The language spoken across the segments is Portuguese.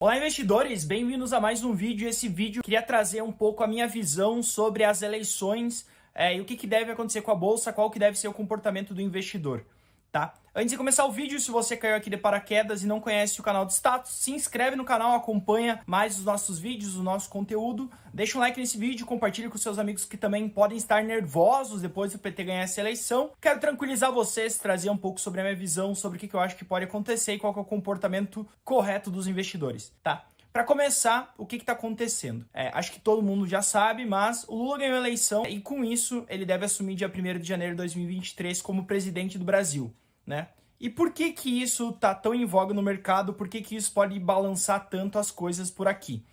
Olá, investidores! Bem-vindos a mais um vídeo. Esse vídeo eu queria trazer um pouco a minha visão sobre as eleições e o que deve acontecer com a Bolsa, qual que deve ser o comportamento do investidor, tá? Antes de começar o vídeo, se você caiu aqui de paraquedas e não conhece o canal de status, se inscreve no canal, acompanha mais os nossos vídeos, o nosso conteúdo, deixa um like nesse vídeo, compartilha com seus amigos que também podem estar nervosos depois do PT ganhar essa eleição. Quero tranquilizar vocês, trazer um pouco sobre a minha visão, sobre o que eu acho que pode acontecer e qual que é o comportamento correto dos investidores, tá? Para começar, o que está acontecendo? Acho que todo mundo já sabe, mas o Lula ganhou a eleição e com isso ele deve assumir dia 1º de janeiro de 2023 como presidente do Brasil, né? E por que que isso tá tão em voga no mercado? Por que que isso pode balançar tanto as coisas por aqui?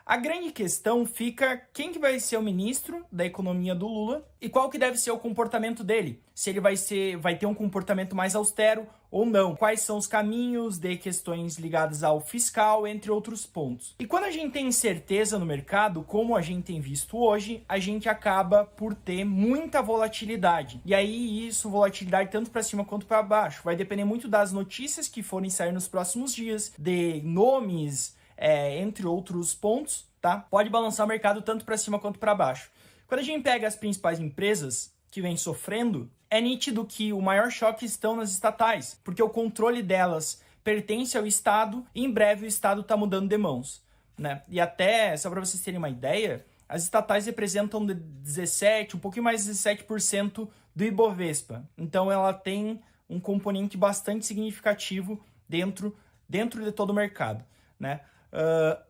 A grande questão fica quem que vai ser o ministro da economia do Lula e qual que deve ser o comportamento dele. Se ele vai ter um comportamento mais austero ou não. Quais são os caminhos de questões ligadas ao fiscal, entre outros pontos. E quando a gente tem incerteza no mercado, como a gente tem visto hoje, a gente acaba por ter muita volatilidade. E aí isso, volatilidade tanto para cima quanto para baixo. Vai depender muito das notícias que forem sair nos próximos dias, de nomes, entre outros pontos, tá? Pode balançar o mercado tanto para cima quanto para baixo. Quando a gente pega as principais empresas que vêm sofrendo, é nítido que o maior choque estão nas estatais, porque o controle delas pertence ao Estado e em breve o Estado está mudando de mãos, né? E até, só para vocês terem uma ideia, as estatais representam 17, um pouquinho mais de 17% do Ibovespa. Então ela tem um componente bastante significativo dentro de todo o mercado, né?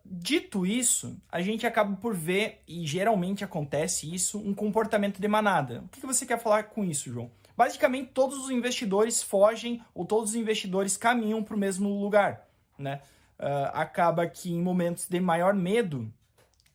Dito isso, a gente acaba por ver, e geralmente acontece isso, um comportamento de manada. O que você quer falar com isso, João? Basicamente, todos os investidores fogem ou todos os investidores caminham para o mesmo lugar, né? Acaba que em momentos de maior medo,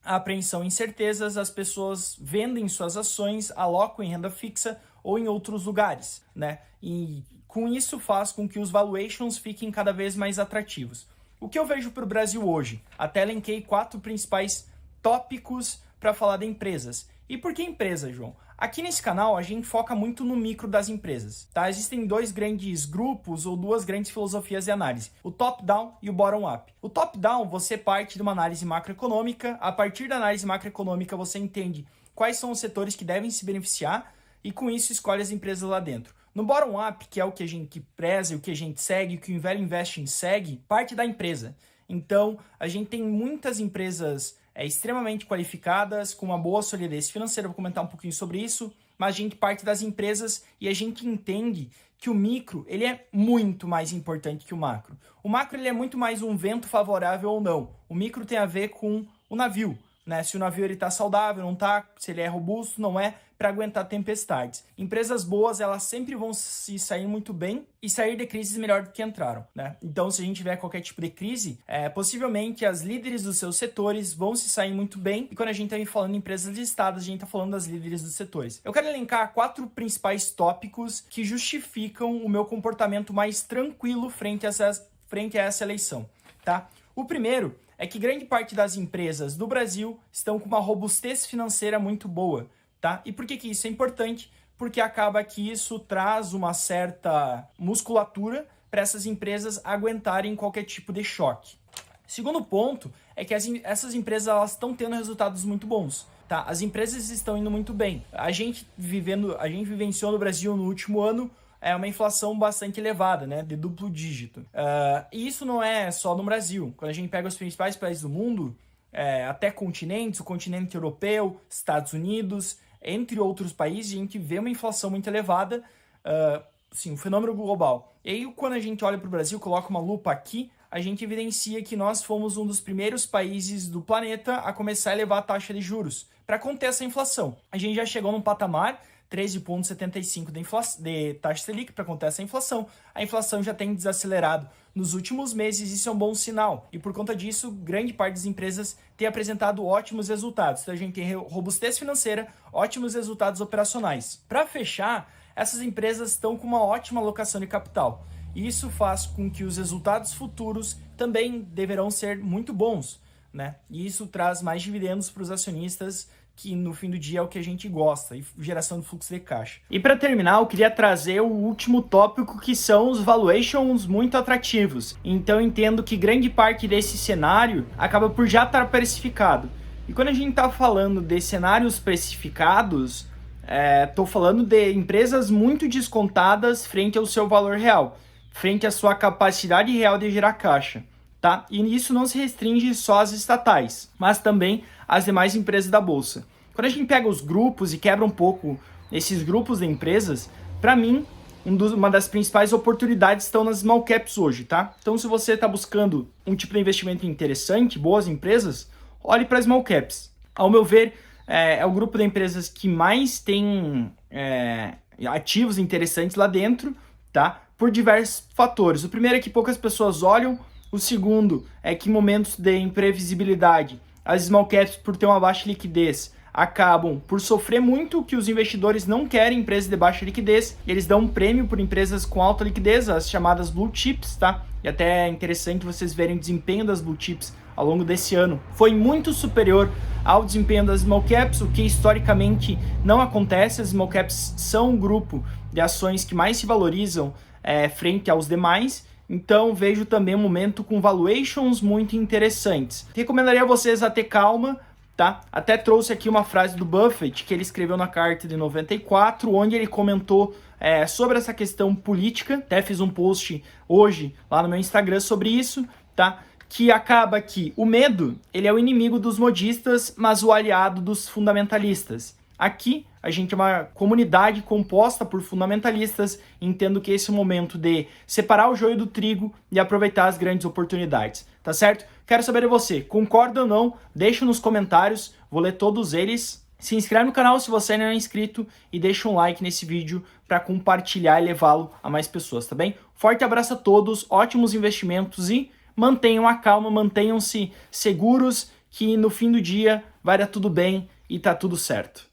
apreensão e incertezas, as pessoas vendem suas ações, alocam em renda fixa ou em outros lugares, né? E com isso faz com que os valuations fiquem cada vez mais atrativos. O que eu vejo para o Brasil hoje? Até elenquei 4 principais tópicos para falar de empresas. E por que empresa, João? Aqui nesse canal a gente foca muito no micro das empresas, tá? Existem 2 grandes grupos ou 2 grandes filosofias de análise, o top-down e o bottom-up. O top-down, você parte de uma análise macroeconômica, a partir da análise macroeconômica você entende quais são os setores que devem se beneficiar e com isso escolhe as empresas lá dentro. No bottom-up, que é o que a gente preza, o que a gente segue, o que o Velho Investing segue, parte da empresa. Então, a gente tem muitas empresas extremamente qualificadas, com uma boa solidez financeira, vou comentar um pouquinho sobre isso, mas a gente parte das empresas e a gente entende que o micro ele é muito mais importante que o macro. O macro ele é muito mais um vento favorável ou não. O micro tem a ver com o navio, né? Se o navio está saudável, não está, se ele é robusto, não é, para aguentar tempestades. Empresas boas, elas sempre vão se sair muito bem e sair de crises melhor do que entraram, né? Então, se a gente tiver qualquer tipo de crise, possivelmente as líderes dos seus setores vão se sair muito bem. E quando a gente está falando em empresas listadas, a gente está falando das líderes dos setores. Eu quero elencar 4 principais tópicos que justificam o meu comportamento mais tranquilo frente a essa eleição, tá? O primeiro é que grande parte das empresas do Brasil estão com uma robustez financeira muito boa, tá? E por que que isso é importante? Porque acaba que isso traz uma certa musculatura para essas empresas aguentarem qualquer tipo de choque. Segundo ponto é que essas empresas elas estão tendo resultados muito bons, tá? As empresas estão indo muito bem. A gente vivenciou no Brasil no último ano uma inflação bastante elevada, né, de duplo dígito. E isso não é só no Brasil. Quando a gente pega os principais países do mundo, até continentes, o continente europeu, Estados Unidos, entre outros países, a gente vê uma inflação muito elevada, um fenômeno global. E aí, quando a gente olha para o Brasil, coloca uma lupa aqui, a gente evidencia que nós fomos um dos primeiros países do planeta a começar a elevar a taxa de juros para conter essa inflação. A gente já chegou num patamar 13,75 de taxa Selic para conter essa inflação. A inflação já tem desacelerado nos últimos meses, isso é um bom sinal. E por conta disso, grande parte das empresas tem apresentado ótimos resultados. Então a gente tem robustez financeira, ótimos resultados operacionais. Para fechar, essas empresas estão com uma ótima alocação de capital. E isso faz com que os resultados futuros também deverão ser muito bons, né? E isso traz mais dividendos para os acionistas que no fim do dia é o que a gente gosta, e geração de fluxo de caixa. E para terminar, eu queria trazer o último tópico, que são os valuations muito atrativos. Então eu entendo que grande parte desse cenário acaba por já estar precificado. E quando a gente está falando de cenários precificados, estou falando de empresas muito descontadas frente ao seu valor real, frente à sua capacidade real de gerar caixa. Tá? E isso não se restringe só às estatais, mas também às demais empresas da Bolsa. Quando a gente pega os grupos e quebra um pouco esses grupos de empresas, para mim, uma das principais oportunidades estão nas small caps hoje, tá? Então, se você está buscando um tipo de investimento interessante, boas empresas, olhe para small caps. Ao meu ver, é o grupo de empresas que mais tem ativos interessantes lá dentro, tá? Por diversos fatores. O primeiro é que poucas pessoas olham. O segundo é que em momentos de imprevisibilidade, as small caps, por ter uma baixa liquidez, acabam por sofrer muito, que os investidores não querem empresas de baixa liquidez, e eles dão um prêmio por empresas com alta liquidez, as chamadas blue chips, tá? E até é interessante vocês verem o desempenho das blue chips ao longo desse ano. Foi muito superior ao desempenho das small caps, o que historicamente não acontece. As small caps são um grupo de ações que mais se valorizam frente aos demais. Então vejo também um momento com valuations muito interessantes. Recomendaria a vocês a ter calma, tá? Até trouxe aqui uma frase do Buffett que ele escreveu na carta de 94, onde ele comentou sobre essa questão política. Até fiz um post hoje lá no meu Instagram sobre isso, tá? Que acaba que o medo, ele é o inimigo dos modistas, mas o aliado dos fundamentalistas. Aqui, a gente é uma comunidade composta por fundamentalistas, entendo que esse é o momento de separar o joio do trigo e aproveitar as grandes oportunidades, tá certo? Quero saber de você, concorda ou não? Deixa nos comentários, vou ler todos eles. Se inscreve no canal se você ainda não é inscrito e deixa um like nesse vídeo para compartilhar e levá-lo a mais pessoas, tá bem? Forte abraço a todos, ótimos investimentos e mantenham a calma, mantenham-se seguros que no fim do dia vai dar tudo bem e tá tudo certo.